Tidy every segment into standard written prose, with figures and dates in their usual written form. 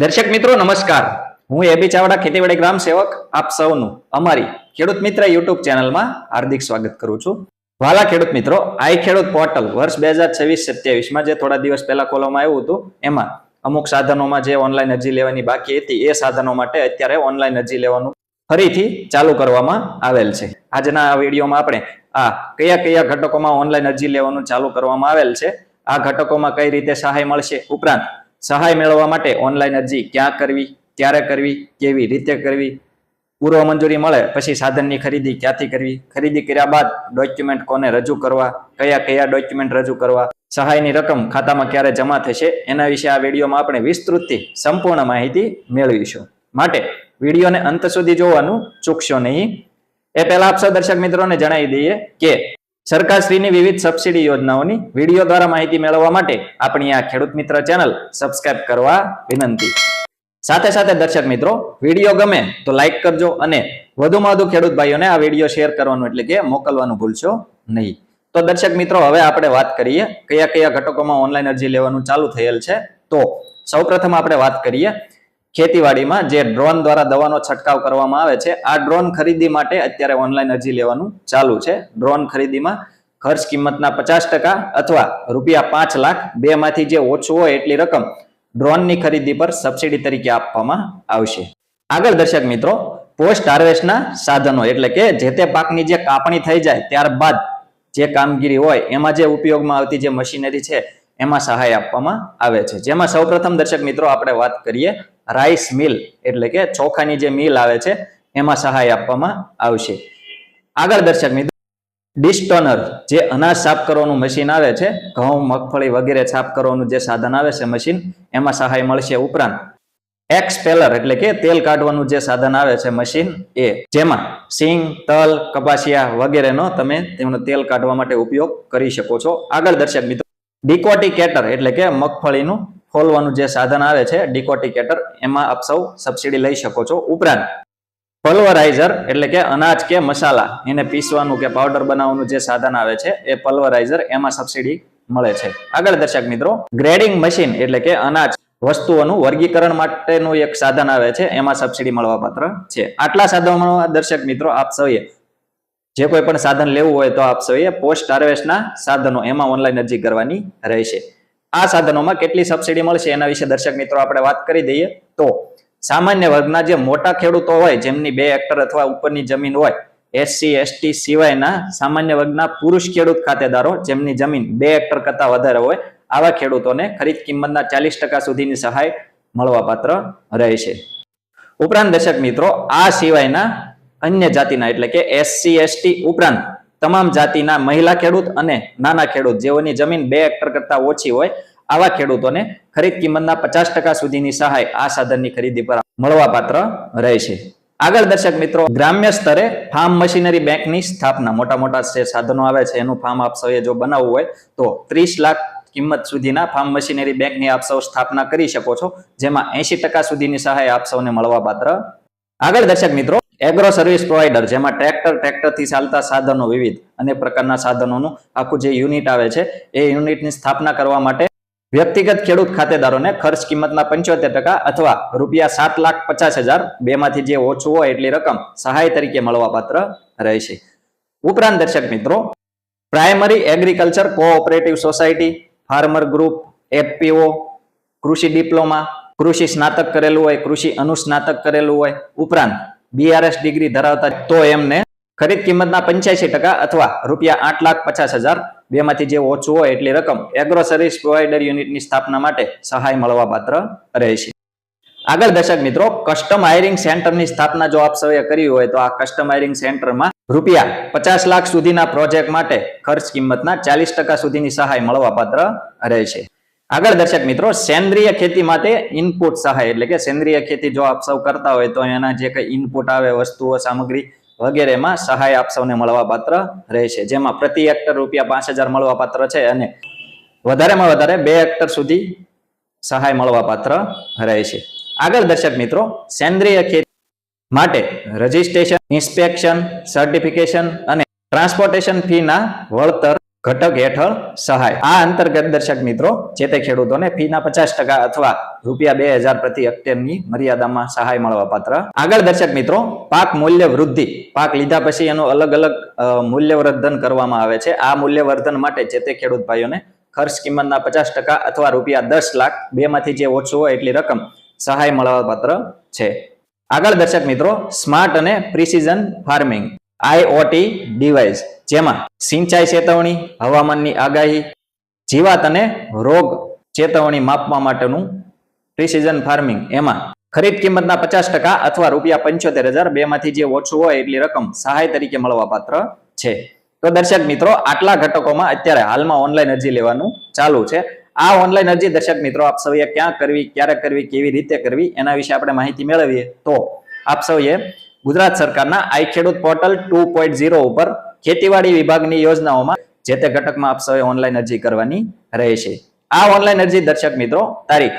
દર્શક મિત્રો નમસ્કાર, હું એબી ચાવડા ખેતીવાડી ગ્રામ સેવક આપ સૌનું અમારી ખેડૂત મિત્ર યુટ્યુબ ચેનલમાં હાર્દિક સ્વાગત કરું છું. વાલા ખેડૂત મિત્રો, આઈ ખેડૂત પોર્ટલ વર્ષ 2026-27માં જે થોડા દિવસ પહેલા ખોલવામાં આવ્યું હતું, એમાં અમુક સાધનોમાં જે ઓનલાઈન અરજી લેવાની બાકી હતી એ સાધનો માટે અત્યારે ઓનલાઈન અરજી લેવાનું ફરીથી ચાલુ કરવામાં આવેલ છે. આજના આ વિડીયોમાં આપણે કયા કયા ઘટકોમાં ઓનલાઈન અરજી લેવાનું ચાલુ કરવામાં આવેલ છે, આ ઘટકોમાં કઈ રીતે સહાય મળશે, ઉપરાંત સહાય મેળવવા માટે ઓનલાઈન અરજી ક્યાં કરવી, ક્યારે કરવી, કેવી રીતે કરવી, પૂર્વ મંજૂરી મળે પછી સાધનની ખરીદી ક્યાંથી કરવી, ખરીદી કર્યા બાદ ડોક્યુમેન્ટ કોને રજૂ કરવા, કયા કયા ડોક્યુમેન્ટ રજૂ કરવા, સહાયની રકમ ખાતામાં ક્યારે જમા થશે, એના વિશે આ વિડીયોમાં આપણે વિસ્તૃતથી સંપૂર્ણ માહિતી મેળવીશું. માટે વિડીયોને અંત સુધી જોવાનું ચૂકશો નહીં. એ પહેલા આપ સૌ દર્શક મિત્રોને જણાવી દઈએ કે સરકારશ્રીની વિવિધ સબસિડી યોજનાઓની વિડીયો દ્વારા માહિતી મેળવવા માટે આપણી આ ખેડૂત મિત્ર ચેનલ સબસ્ક્રાઇબ કરવા વિનંતી. સાથે સાથે દર્શક મિત્રો, વિડીયો ગમે તો લાઈક કરજો અને વધુમાં વધુ ખેડૂત ભાઈઓને આ વિડીયો શેર કરવાનું એટલે કે મોકલવાનું ભૂલશો નહીં. તો દર્શક મિત્રો, હવે આપણે વાત કરીએ કયા કયા ઘટકોમાં ઓનલાઈન અરજી લેવાનું ચાલુ થયેલ છે. તો સૌપ્રથમ આપણે વાત કરીએ ખેતીવાડીમાં જે ડ્રોન દ્વારા દવાનો છંટકાવ કરવામાં આવે છે, આ ડ્રોન ખરીદી માટે અત્યારે ઓનલાઈન અરજી લેવાનું ચાલુ છે. ડ્રોન ખરીદીમાં ખર્ચ કિંમતના 50% અથવા ₹5 લાખ બેમાંથી જે ઓછું હોય એટલી રકમ ડ્રોનની ખરીદી પર સબસિડી તરીકે આપવામાં આવશે. આગળ દર્શક મિત્રો, પોસ્ટ હાર્વેસ્ટના સાધનો એટલે કે જે તે પાકની જે કાપણી થઈ જાય ત્યારબાદ જે કામગીરી હોય એમાં જે ઉપયોગમાં આવતી જે મશીનરી છે એમાં સહાય આપવામાં આવે છે. જેમાં સૌપ્રથમ દર્શક મિત્રો આપણે વાત કરીએ રાઈસ મિલ એટલે કે ચોખાની જે મિલ આવે છે એમાં સહાય આપવામાં આવશે. આગળ દર્શક મિત્રો, ડિસ્ટોનર જે અનાજ સાફ કરવાનું મશીન આવે છે, ઘઉં, મગફળી વગેરે સાફ કરવાનું જે સાધન આવે છે મશીન, એમાં સહાય મળશે. ઉપરાંત એક્સપેલર એટલે કે તેલ કાઢવાનું જે સાધન આવે છે મશીન, એ જેમાં સિંગ, તલ, કપાસિયા વગેરેનો તમે તેનો તેલ કાઢવા માટે ઉપયોગ કરી શકો છો. આગળ દર્શક મિત્રો, ડિકોટિકેટર એટલે કે મગફળીનું ફોલવાનું જે સાધન આવે છે ડિકોટિકેટર, એમાં આપ સૌ સબસિડી લઈ શકો છો. ઉપરાંત પલ્વરાઇઝર એટલે કે અનાજ કે મસાલા એને પીસવાનું કે પાવડર બનાવવાનું જે સાધન આવે છે એ પલ્વરાઇઝર, એમાં સબસિડી મળે છે. આગળ દર્શક મિત્રો, ગ્રેડિંગ મશીન એટલે કે અનાજ વસ્તુઓનું વર્ગીકરણ માટેનું એક સાધન આવે છે, એમાં સબસિડી મળવા પાત્ર છે. આટલા સાધનોમાં દર્શક મિત્રો આપ સૌએ જે કોઈ પણ સાધન લેવું હોય તો આપ સૌએ પોસ્ટ હાર્વેસ્ટના સાધનો એમાં ઓનલાઈન અરજી કરવાની રહેશે. આ સાધનોમાં કેટલી સબસિડી મળશે એના વિશે દર્શક મિત્રો આપણે વાત કરી દઈએ. તો સામાન્ય વર્ગના જે મોટા ખેડૂતો હોય, જેમની 2 હેક્ટર અથવા ઉપરની જમીન હોય, SC ST સિવાયના સામાન્ય વર્ગના પુરુષ ખેડૂત ખાતેદારો જેમની જમીન 2 હેક્ટર કરતા વધારે હોય, આવા ખેડૂતોને ખરીદ કિંમતના 40% સુધીની સહાય મળવા પાત્ર રહેશે. ઉપરાંત દર્શક મિત્રો, આ સિવાયના અન્ય જાતિના એટલે કે SC ST ઉપરાંત તમામ જાતિના મહિલા ખેડૂત અને નાના ખેડૂત જેઓની જમીન 2 હેક્ટર કરતા ઓછી હોય, આવા ખેડૂતોને ખરીદ કિંમતના 50% સુધીની સહાય આ સાધનની ખરીદી પર મળવા પાત્ર રહેશે. આગળ દર્શક મિત્રો, ગ્રામ્ય સ્તરે ફાર્મ મશીનરી બેંકની સ્થાપના, મોટા મોટા જે સાધનો આવે છે એનું ફાર્મ આપ સૌએ જો બનાવવું હોય તો 30 લાખ કિંમત સુધીના ફાર્મ મશીનરી બેંકની આપ સૌ સ્થાપના કરી શકો છો, જેમાં 80% સુધીની સહાય આપ સૌને મળવા પાત્ર. આગળ દર્શક મિત્રો, એગ્રો સર્વિસ પ્રોવાઈડર જેમાં ટ્રેક્ટરથી ચાલતા સાધનો, વિવિધ અનેક પ્રકારના સાધનોનું આખું જે યુનિટ આવે છે એ યુનિટની સ્થાપના કરવા માટે વ્યક્તિગત ખેડૂત ખાતેદારોને ખર્ચ કિંમતના 75% અથવા ₹7,50,000 બેમાંથી જે ઓછું હોય એટલી રકમ સહાય તરીકે મળવા પાત્ર રહેશે. ઉપરાંત દર્શક મિત્રો, primary agriculture cooperative society, farmer group, FPO, કૃષિ ડિપ્લોમા, કૃષિ સ્નાતક કરેલું હોય, કૃષિ અનુસ્નાતક કરેલું હોય, ઉપરાંત BRS ડિગ્રી ધરાવતા તો એમને ખરીદ કિંમતના 85% અથવા ₹8,50,000 બેમાંથી જે ઓછું હોય એટલી રકમ એગ્રો સર્વિસ પ્રોવાઈડર યુનિટની સ્થાપના માટે સહાય મળવા પાત્ર રહેશે. આગળ દર્શક મિત્રો, કસ્ટમ હાયરિંગ સેન્ટરની સ્થાપના જો આપ સૌએ કરી હોય તો આ કસ્ટમ હાયરિંગ સેન્ટરમાં ₹50 લાખ સુધીના પ્રોજેક્ટ માટે ખર્ચ કિંમતના 40% સુધીની સહાય મળવા પાત્ર રહેશે. આગળ દર્શક મિત્રો, સેન્દ્રિય ખેતી માટે ઇનપુટ સહાય એટલે કે સેન્દ્રિય ખેતી જો આપ સૌ કરતા હોય તો એના જે કઈ ઇનપુટ આવે, વસ્તુઓ, સામગ્રી વગેરેમાં સહાય આપ સૌને મળવા પાત્ર રહેશે, જેમાં પ્રતિ હેક્ટર ₹5,000 મળવા પાત્ર છે અને વધારેમાં વધારે 2 હેક્ટર સુધી સહાય મળવા પાત્ર રહેશે. આગળ દર્શક મિત્રો, સેન્દ્રિય ખેતી માટે રજીસ્ટ્રેશન, ઇન્સ્પેક્શન, સર્ટિફિકેશન અને ટ્રાન્સપોર્ટેશન ફીના વળતર ઘટક હેઠળ સહાય. આ અંતર્ગત દર્શક મિત્રો જે તે ખેડૂતોને ફીના 50% અથવા ₹2000 પ્રતિ હેક્ટરની મર્યાદામાં સહાય મળવા પાત્ર. આગળ દર્શક મિત્રો પાક મૂલ્ય વૃદ્ધિ. પાક લીધા પછી એનું અલગ અલગ મૂલ્યવર્ધન કરવામાં આવે છે. આ મૂલ્યવર્ધન માટે જે તે ખેડૂત ભાઈઓને ખર્ચ કિંમતના 50% અથવા ₹10 લાખ બેમાંથી જે ઓછું હોય એટલી રકમ સહાય મળવા પાત્ર છે. આગળ દર્શક મિત્રો સ્માર્ટ અને પ્રિસિઝન ફાર્મિંગ IoT ડિવાઇસ, જેમાં સિંચાઈ ચેતવણી, હવામાનની આગાહી, જીવાત અને રોગ ચેતવણી માપવા માટેનું પ્રિસિઝન ફાર્મિંગ, એમાં ખરીદ કિંમતના 50% અથવા ₹75,000 બેમાંથી જે ઓછું હોય એટલી રકમ સહાય તરીકે મળવા પાત્ર છે. તો દર્શક મિત્રો આટલા ઘટકોમાં અત્યારે હાલમાં ઓનલાઈન અરજી લેવાનું ચાલુ છે. આ ઓનલાઈન અરજી દર્શક મિત્રો આપ સૌએ ક્યાં કરવી, ક્યારે કરવી, કેવી રીતે કરવી એના વિશે આપણે માહિતી મેળવીએ તો આપ સૌએ ગુજરાત સરકારના આઈ ખેડૂત પોર્ટલ 2.0 ઉપર ખેતીવાડી વિભાગની યોજનાઓમાં જે તે ઘટકમાં આપ સૌએ ઓનલાઈન અરજી કરવાની રહેશે. આ ઓનલાઈન અરજી દર્શક મિત્રો તારીખ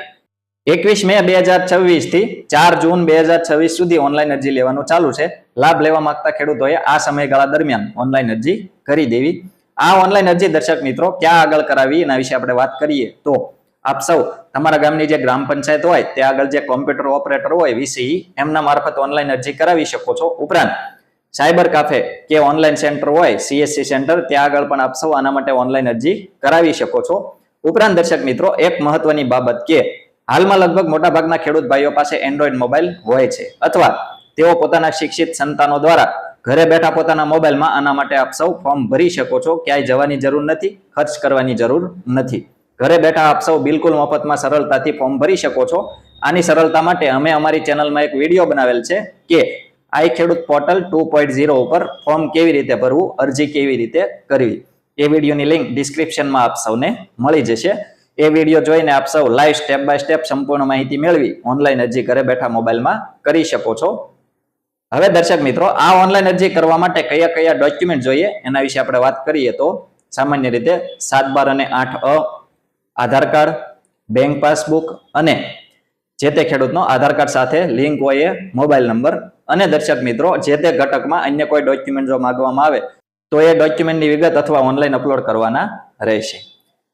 21 મે 2026 થી 4 જૂન 2026 સુધી ઓનલાઈન અરજી લેવાનું ચાલુ છે. લાભ લેવા માંગતા ખેડૂતોએ આ સમયગાળા દરમિયાન ઓનલાઈન અરજી કરી દેવી. આ ઓનલાઈન અરજી દર્શક મિત્રો ક્યાં આગળ કરાવી એના વિશે આપણે વાત કરીએ તો આપ સૌ તમારા ગામની જે ગ્રામ પંચાયત હોય ત્યાં આગળ જે કોમ્પ્યુટર ઓપરેટર હોય VCE એમના મારફત ઓનલાઈન અરજી કરાવી શકો છો. ઉપરાંત સાયબર કાફે કે ઓનલાઈન સેન્ટર હોય CSC સેન્ટર ત્યાં આગળ પણ આપ સૌ આના માટે ઓનલાઈન અરજી કરાવી શકો છો. ઉપરાંત દર્શક મિત્રો એક મહત્વની બાબત કે હાલમાં લગભગ મોટા ભાગના ખેડૂત ભાઈઓ પાસે એન્ડ્રોઈડ મોબાઈલ હોય છે અથવા તેઓ પોતાના શિક્ષિત સંતાનો દ્વારા ઘરે બેઠા પોતાના મોબાઈલમાં આના માટે આપ સૌ ફોર્મ ભરી શકો છો. ક્યાંય જવાની જરૂર નથી, ખર્ચ કરવાની જરૂર નથી. ઘરે બેઠા આપ સૌ બિલકુલ મફતમાં સરળતાથી ફોર્મ ભરી શકો છો. આની સરળતા માટે અમે અમારી ચેનલમાં એક વિડીયો બનાવેલ છે કે આઈ ખેડૂત પોર્ટલ 2.0 ઉપર ફોર્મ કેવી રીતે ભરવું, અરજી કેવી રીતે કરવી. એ વિડીયોની લિંક ડિસ્ક્રિપ્શનમાં આપ સૌને મળી જશે. એ વિડીયો જોઈને આપ સૌ લાઈવ સ્ટેપ બાય સ્ટેપ સંપૂર્ણ માહિતી મેળવી ઓનલાઈન અરજી ઘરે બેઠા મોબાઈલમાં કરી શકો છો. હવે દર્શક મિત્રો આ ઓનલાઈન અરજી કરવા માટે કયા કયા ડોક્યુમેન્ટ જોઈએ એના વિશે આપણે વાત કરીએ તો સામાન્ય રીતે 7/12 અને 8A, આધાર કાર્ડ, બેંક પાસબુક અને જે તે ખેડૂતનો આધાર કાર્ડ સાથે લિંક હોય એ મોબાઈલ નંબર અને દર્શક મિત્રો જે તે ઘટકમાં અન્ય કોઈ ડોક્યુમેન્ટ જો માંગવામાં આવે તો એ ડોક્યુમેન્ટની વિગત અથવા ઓનલાઈન અપલોડ કરવાના રહેશે.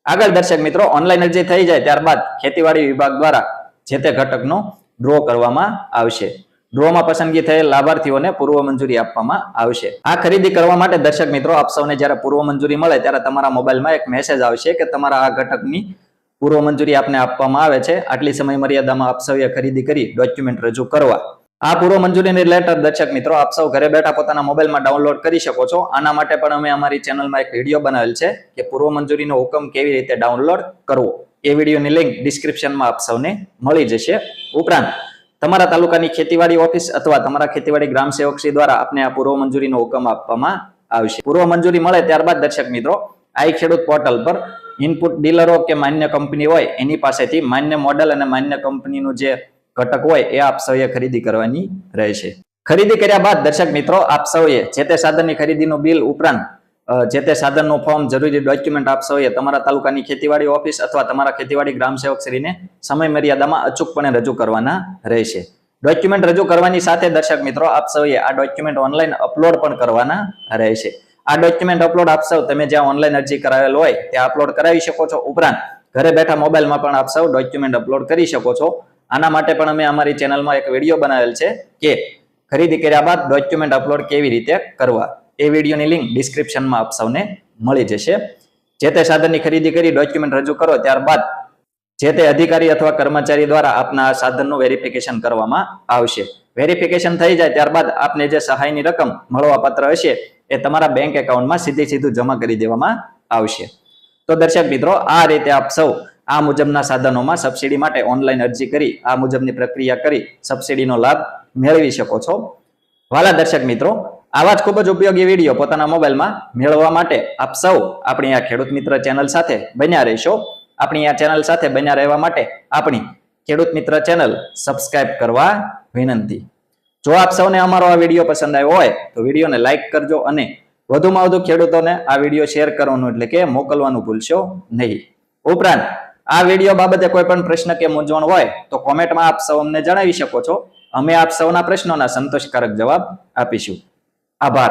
આગળ દર્શક મિત્રો ઓનલાઈન અરજી થઈ જાય ત્યારબાદ ખેતીવાડી વિભાગ દ્વારા જે તે ઘટકનો ડ્રો કરવામાં આવશે. ડ્રોમાં પસંદગી થયેલ લાભાર્થીઓને પૂર્વ મંજૂરી આપવામાં આવશે. આ ખરીદી કરવા માટે દર્શક મિત્રો આપ સૌને જ્યારે પૂર્વ મંજૂરી મળે ત્યારે તમારા મોબાઈલમાં એક મેસેજ આવશે કે તમારા આ ઘટકની પૂર્વ મંજૂરી આપને આપવામાં આવે છે. આટલી સમય મર્યાદામાં આપ સૌએ ખરીદી કરી ડોક્યુમેન્ટ રજૂ કરવા. આ પૂર્વ મંજૂરીની લેટર દર્શક મિત્રો આપ સૌ ઘરે બેઠા પોતાના મોબાઈલમાં ડાઉનલોડ કરી શકો છો. આના માટે પણ અમે અમારી ચેનલમાં એક વિડીયો બનાવેલ છે કે પૂર્વ મંજૂરીનો હુકમ કેવી રીતે ડાઉનલોડ કરવો. એ વિડીયોની લિંક ડિસ્ક્રિપ્શનમાં આપ સૌને મળી જશે. ઉપરાંત તમારા તાલુકાની ખેતીવાડી ઓફિસ અથવા તમારા ખેતીવાડી ગ્રામ સેવકશ્રી દ્વારા આપને આ પૂર્વ મંજૂરીનો હુકમ આપવામાં આવશે. પૂર્વ મંજૂરી મળે ત્યારબાદ દર્શક મિત્રો આઈ ખેડૂત પોર્ટલ પર ઇનપુટ ડીલરો કે માન્ય કંપની હોય એની પાસેથી માન્ય મોડેલ અને માન્ય કંપનીનું જે ઘટક હોય એ આપ સૌએ ખરીદી કરવાની રહેશે. ખરીદી કર્યા બાદ દર્શક મિત્રો આપ સૌએ જે તે સાધનની ખરીદીનું બિલ ઉપરાંત જે તે સાધનનું ફોર્મ, જરૂરી ડોક્યુમેન્ટ આપ સૌએ તમારા તાલુકાની ખેતીવાડી ઓફિસ અથવા તમારા ખેતીવાડી ગ્રામ સેવકશ્રીને સમય મર્યાદામાં અચૂકપણે રજૂ કરવાના રહેશે. ડોક્યુમેન્ટ રજૂ કરવાની સાથે દર્શક મિત્રો આપ સૌએ આ ડોક્યુમેન્ટ ઓનલાઈન અપલોડ પણ કરવાના રહેશે. આ ડોક્યુમેન્ટ અપલોડ આપ સૌ તમે જ્યાં ઓનલાઈન અરજી કરાવેલ હોય ત્યાં અપલોડ કરાવી શકો છો. ઉપરાંત ઘરે બેઠા મોબાઈલમાં પણ આપ સૌ ડોક્યુમેન્ટ અપલોડ કરી શકો છો. આના માટે પણ અમે અમારી ચેનલમાં એક વિડીયો બનાવેલ છે કે ખરીદી કર્યા બાદ ડોક્યુમેન્ટ અપલોડ કેવી રીતે કરવા. એ વિડીયોની લિંક ડિસ્ક્રિપ્શનમાં આપ સૌને મળી જશે. જે તે સાધનની ખરીદી કરી ડોક્યુમેન્ટ રજૂ કરો ત્યારબાદ જે તે અધિકારી અથવા કર્મચારી દ્વારા આપના સાધનનું વેરિફિકેશન કરવામાં આવશે. વેરિફિકેશન થઈ જાય ત્યારબાદ આપને જે સહાયની રકમ મળવાપાત્ર હશે એ તમારા બેંક એકાઉન્ટમાં સીધું જમા કરી દેવામાં આવશે. તો દર્શક મિત્રો આ રીતે આપ સૌ આ મુજબના સાધનોમાં સબસિડી માટે ઓનલાઈન અરજી કરી આ મુજબની પ્રક્રિયા કરી સબસિડીનો લાભ મેળવી શકો છો. વાલા દર્શક મિત્રો આવા જ ખૂબ જ ઉપયોગી વિડીયો પોતાના મોબાઈલમાં મેળવવા માટે આપ સૌ આપણી આ ખેડૂત મિત્ર ચેનલ સાથે બન્યા રહેશો. આપણી આ ચેનલ સાથે બન્યા રહેવા માટે આપણી ખેડૂત મિત્ર ચેનલ સબસ્ક્રાઇબ કરવા વિનંતી. જો આપ સૌને અમારો આ વિડીયો પસંદ આવ્યો હોય તો વિડીયોને લાઈક કરજો અને વધુમાં વધુ ખેડૂતોને આ વિડીયો શેર કરવાનું એટલે કે મોકલવાનું ભૂલશો નહીં. ઉપરાંત આ વિડીયો બાબતે કોઈ પણ પ્રશ્ન કે મૂંઝવણ હોય તો કોમેન્ટમાં આપ સૌ અમને જણાવી શકો છો. અમે આપ સૌના પ્રશ્નોના સંતોષકારક જવાબ આપીશું. આભાર.